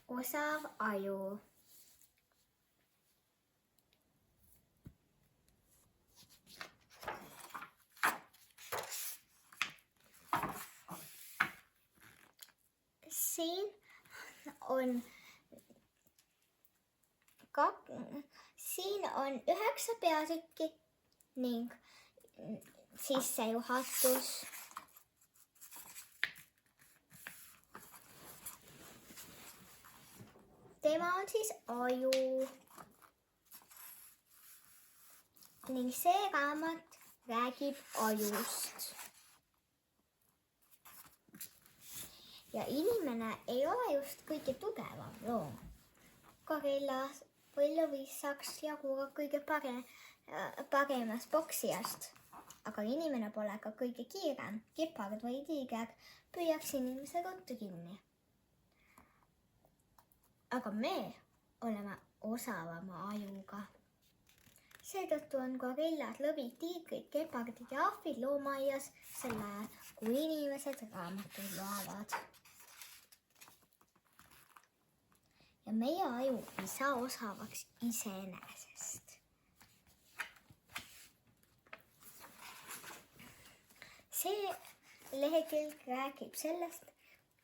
osav aju. Siin on 9 peatükki ning sissejuhatus. Tema on siis aju. Ning see raamat räägib ajust. Ja inimene ei ole just kõige tugevam loom. Gorillas või lõvis saaks jagu kõige paremast poksijast. Aga inimene pole ka kõige kiirem. Gepard või tiiger püüaks inimese ruttu kinni. Aga me oleme osavama ajuga. Seetõttu on gorillad, lõvid, tiigrid, gepardid ja ahvid loomaaias sel ajal, kui inimesed raamatuid loevad. Ja meie aju ei saa osavaks iseenesest. See lehekülg räägib sellest,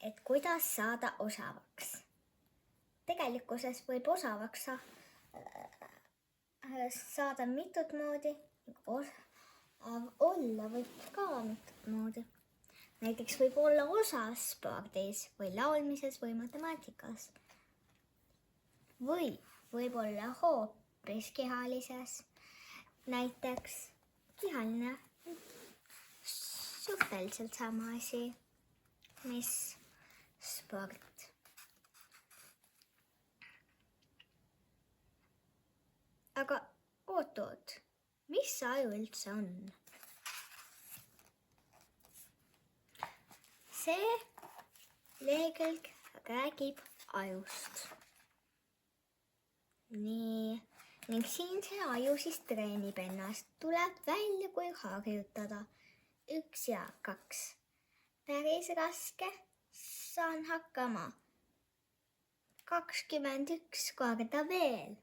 et kuidas saada osavaks. Tegelikkuses võib osavaks saada mitut moodi, olla võib ka mitut moodi. Näiteks võib olla osav spordis või laulmises või matemaatikas. Või võib olla hoopis kehalises, näiteks kehaline suhteliselt sama asi, mis sport. Aga oot, mis see aju üldse on? See lehekülg räägib ajust. Nii, ning siin see aju siis treenib ennast, tuleb välja, kui harjutada. 1 ja 2. Päris raske, saan hakkama. 21 korda veel.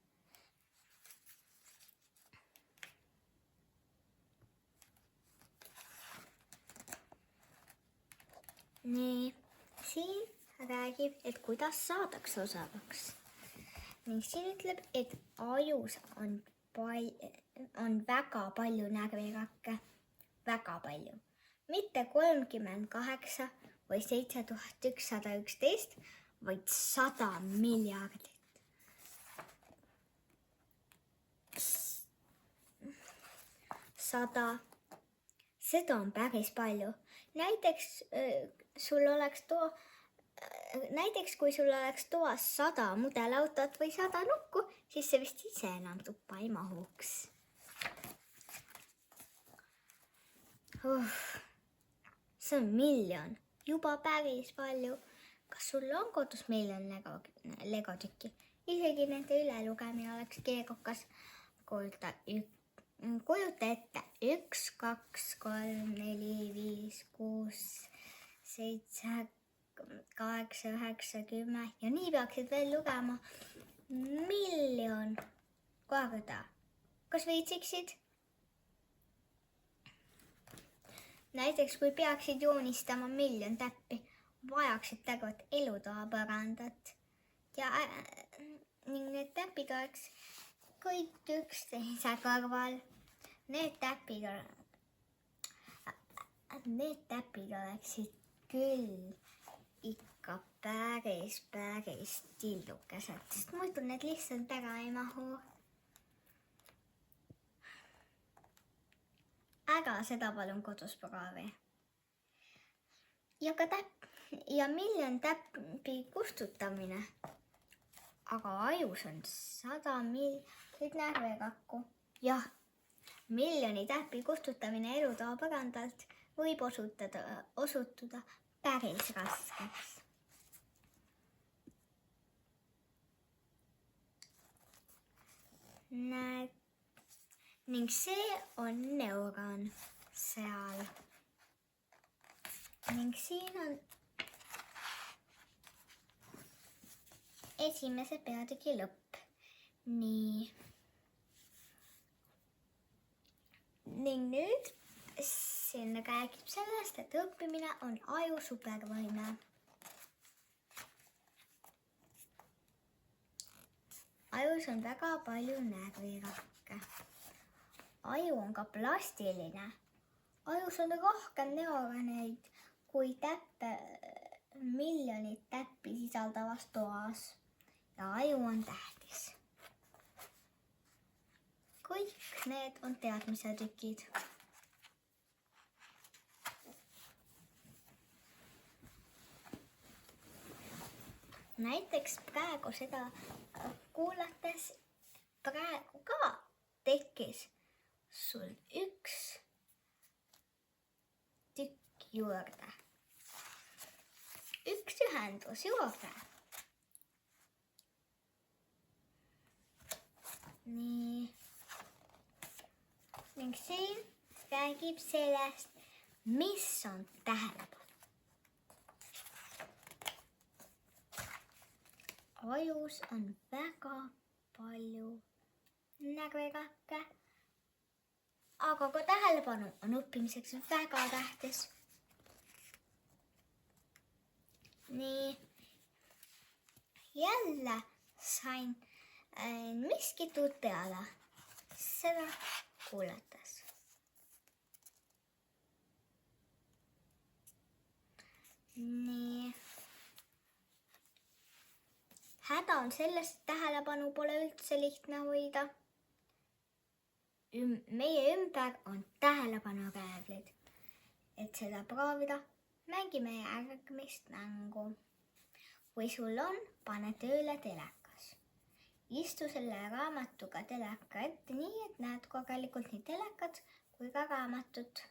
Nii, siin räägib, et kuidas saadakse osavaks. Ning siin ütleb, et ajus on väga palju närvirakke. Väga palju. Mitte 38 või 7111, vaid 100 miljardit. 100. Seda on päris palju. Näiteks kui sul oleks toas 100 mudelautot või 100 nukku, siis see vist ise enam tuppa ei mahuks. See on 1 miljon, juba päris palju. Kas sul on kodus 1 miljon legotükki? Isegi nende ülelugemine oleks keerukas. Kujuta ette 1, 2, 3, 4, 5, 6, 7, 8, 9, 10 ja nii peaksid veel lugema 1 miljon korda. Kas viitsiksid? Näiteks kui peaksid joonistama 1 miljon täppi, vajaksid tegelikult elutoa põrandat. Ning need täpid oleks kõik üksteise kõrval. Need täpid oleksid küll ikka päris tillukesed, sest muidu need lihtsalt ära ei mahu. Ära seda palun kodus proovi. Ja 1 miljon täppi kustutamine. Aga ajus on 100 miljonit närvirakku. Jah, 1 miljoni täppi kustutamine elutoa põrandalt võib osutuda päris raskeks. Näed, ning see on neuron seal. Ning siin on esimese peatüki lõpp. Nii. Ning nüüd siin räägib sellest, et õppimine on aju supervõime. Ajus on väga palju närvirakke. Aju on ka plastiline. Ajus on rohkem neuroneid kui täppe, miljonit täppi sisaldavas toas ja aju on tähtis. Kõik need on teadmise tükid. Näiteks praegu seda kuulates praegu ka tekkis sul üks tükk juurde. Üks ühendus juurde. Nii. Ning siin räägib sellest, mis on tähelepanu. Ajus on väga palju närvirakke, aga ka tähelepanu on õppimiseks väga tähtis. Nii, jälle sain miskit uut teada, seda kuulates. Nii. Häda on sellest, et tähelepanu pole üldse lihtne hoida. Meie ümber on tähelepanureeglid. Et seda proovida, mängime järgmist mängu. Kui sul on, pane tööle telekas. Istu selle raamatuga teleka ette nii, et näed korralikult nii telekat kui ka raamatut.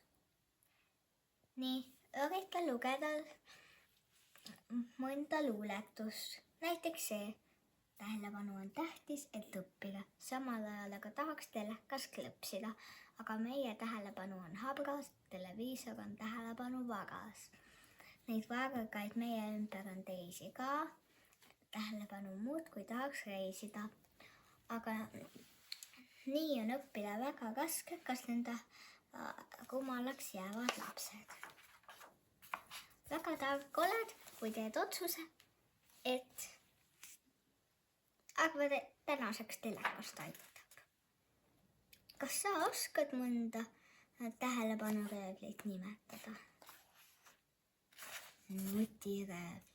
Nii, ürita lugeda mõnda luuletust. Näiteks see, tähelepanu on tähtis, et õppida. Samal ajal aga tahaks telekas klõpsida, aga meie tähelepanu on habras, televiisor on tähelepanu varas. Neid vargaid meie ümber on teisi ka. Tähelepanu muud, kui tahaks reisida. Aga nii on õppida väga raske, kas nende rumalaks jäävad lapsed. Väga tark oled, kui teed otsuse, et arvad, et tänaseks telekast aitab. Kas sa oskad mõnda tähelepanureeglit nimetada? Nutireeglid.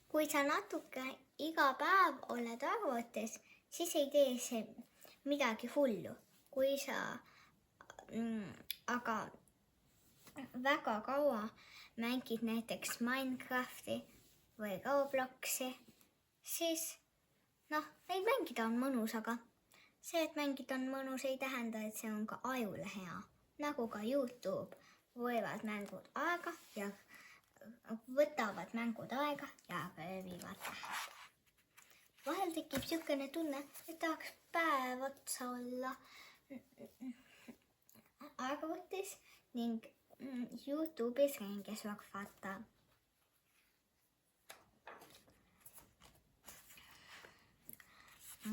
Kui sa natuke iga päev oled arvutis, siis ei tee see midagi hullu. Kui sa aga väga kaua mängid näiteks Minecrafti või Robloxi, siis neid mängida on mõnus, aga see, et mängida on mõnus, ei tähenda, et see on ka ajule hea. Nagu ka YouTube võtavad mängud aega ja röövivad tähelepanu. Vahel tekib sükene tunne, et tahaks päev otsa olla arvutis ning YouTube'is ringi surfata.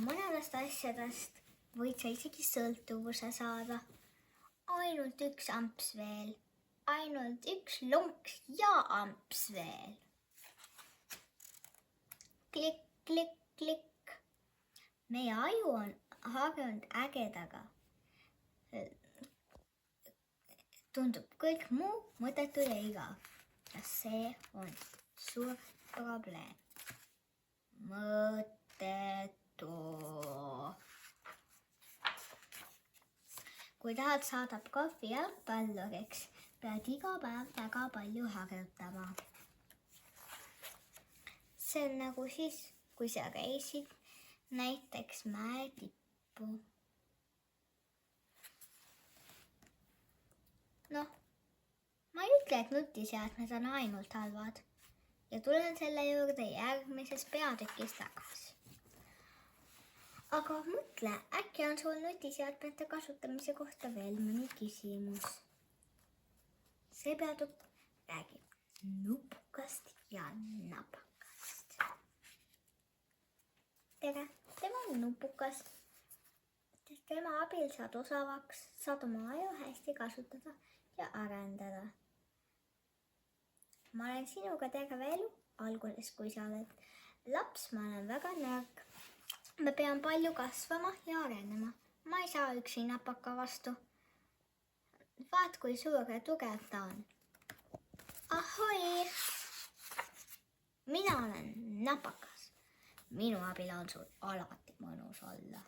Mõnedest asjadest võid sa isegi sõltuvuse saada. Ainult üks amps veel. Ainult üks lonks ja amps veel. Klikk, klikk, klikk. Meie aju on harjunud ägedaga. Tundub kõik muu mõttetu ja igav. Ja see on suur probleem. Mõttetu. Kui tahad saada profi jalgpalluriks, pead iga päev väga palju harjutama. See on nagu siis, kui sa reisid näiteks mäetippu. Ma ei ütle, et nutiseadmed on ainult halvad ja tulen selle juurde järgmises peatükis tagasi. Aga mõtle, äkki on sul nutiseadmete kasutamise kohta veel mõni küsimus. see peatükk räägib nupukast ja napakast. tere, tema on nupukas. Tema abil saad osavaks, saad oma aju hästi kasutada ja arendada. Ma olen sinuga terve elu, alguses kui sa oled laps, ma olen väga nõrk. Ma pean palju kasvama ja arenema. Ma ei saa üksi napaka vastu. Vaat kui suur ja tugev ta on. Ahoi! Mina olen napakas. Minu abil on sul alati mõnus olla.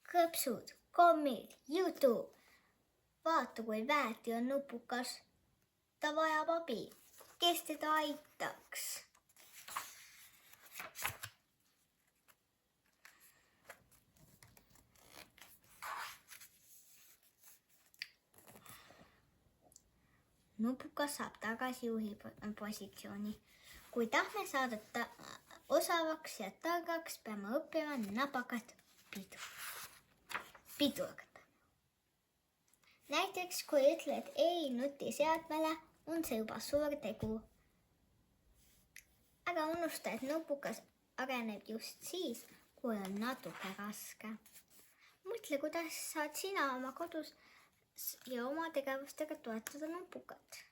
Krõpsud, kommid, YouTube. Vaata kui väeti on nupukas. Ta vajab abi. Kes teda aitaks? Nupukas saab tagasi juhi positsiooni. Kui tahme saada osavaks ja targaks, peame õppima napakat pidurdama. Näiteks kui ütled ei nutiseadmele, on see juba suur tegu. Aga unusta, et nupukas areneb just siis, kui on natuke raske. Mõtle, kuidas saad sina oma kodus ja oma tegevustega toetada nupukat.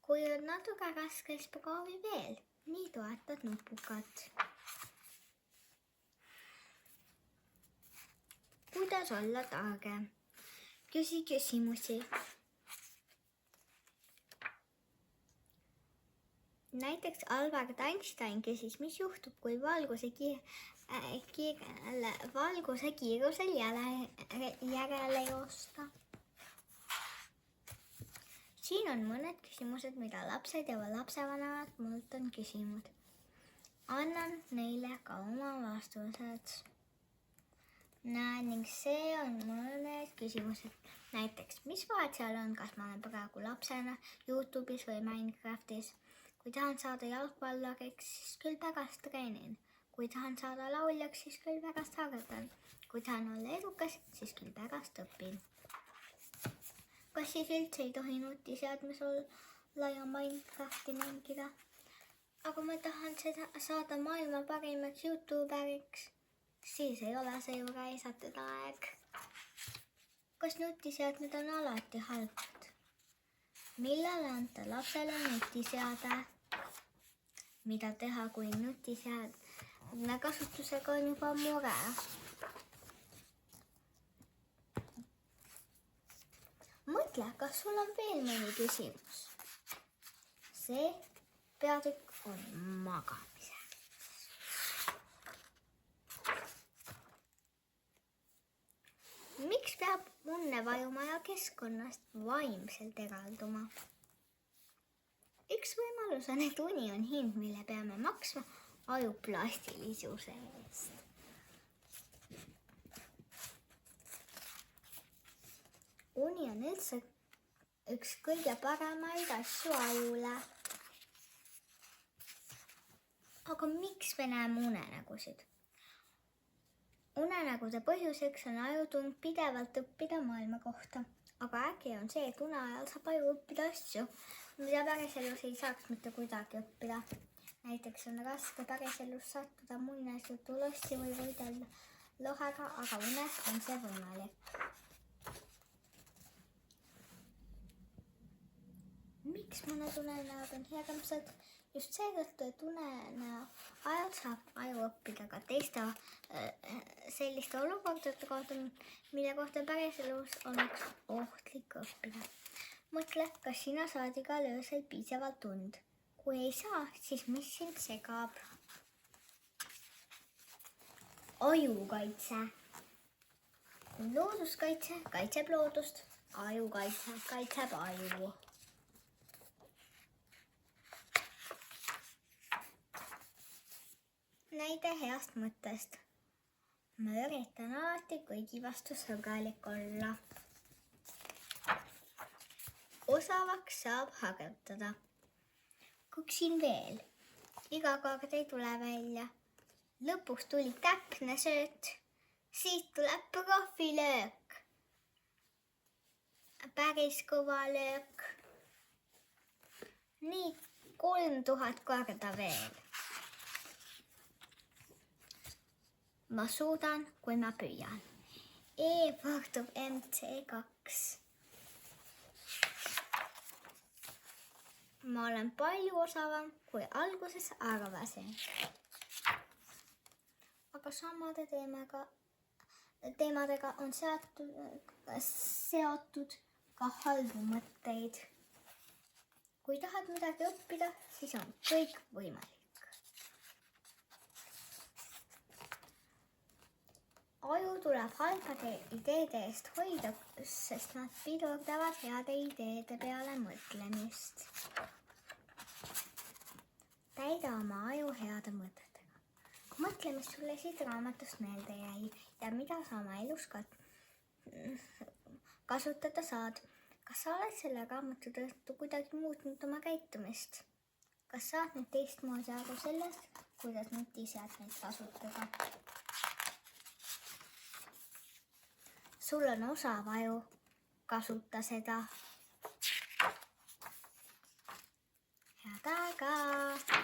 Kui on natuke raske, siis proovi veel. Nii toetad nupukat. Kuidas olla targem? Küsi küsimusi. Näiteks Albert Einstein küsis, mis juhtub, kui valguse kiirusel järele joosta. Siin on mõned küsimused, mida lapsed ja lapsevanemad mult on küsinud. Annan neile ka oma vastused. Ning see on mõned küsimused. Näiteks, mis vahet seal on, kas ma olen praegu lapsena YouTube'is või Minecraftis? Kui tahan saada jalgpalluriks, siis küll pärast treenin. Kui tahan saada lauljaks, siis küll pärast harjutan. Kui tahan olla edukas, siis küll pärast õpin. Kas siis üldse ei tohi nutiseadmes olla ja Minecrafti mängida? Aga ma tahan saada maailma parimaks YouTuberiks. Siis ei ole see ju raisatud aeg. Kas nutiseadmed on alati halvad? Millal anda lapsele nutiseade? Mida teha, kui nutiseadme kasutusega on juba mure? Mõtle, kas sul on veel mõni küsimus? See peatükk on magamise. Miks peab unne vajuma ja keskkonnast vaimselt eralduma? Üks võimalus on, et uni on hind, mille peame maksma aju plastilisuse eest. Uni on üldse üks kõige paremaid asju ajule. Aga miks me näeme unenägusid? Unenägude põhjuseks on ajutung pidevalt õppida maailma kohta. Aga äkki on see, et une ajal saab aju õppida asju, mida päriselus ei saaks mitte kuidagi õppida. Näiteks on raske päriselus sattuda muinasjutu lossi või võidelda lohega, aga unes on see võimalik. Miks mõned unenäod on hirmsad? Just seetõttu, et unenäo ajal saab aju õppida ka teiste selliste olukordade kohta, mille kohta päriselus oleks ohtlik õppida. Mõtle, kas sina saad igal öösel piisavalt und. Kui ei saa, siis mis sind segab? Ajukaitse. Looduskaitse kaitseb loodust. Ajukaitse kaitseb aju. Näide heast mõttest. Ma üritan alati kõigi vastu sõbralik olla. Osavaks saab harjutada. Kuksin veel. Iga kord ei tule välja. Lõpuks tuli täpne sööt. Siit tuleb profilöök. Päris kõva löök. nii 3000 korda veel. Ma suudan, kui ma püüan. E võrdub MC2. Ma olen palju osavam, kui alguses arvasin. Aga samade teemadega on seotud ka halbu mõtteid. Kui tahad midagi õppida, siis on kõik võimalik. Aju tuleb halbade ideede eest hoida, sest nad pidurdavad heade ideede peale mõtlemist. Täida oma aju heade mõtetega. Kui mõtlemist sulle siit raamatust meelde jäi ja mida sa oma elus kasutada saad, kas sa oled selle raamatu tõttu kuidagi muutnud oma käitumist? Kas saad nüüd teistmoodi aru sellest, kuidas nutiseadmeid kasutada? Sul on osav aju, kasuta seda. Head aega!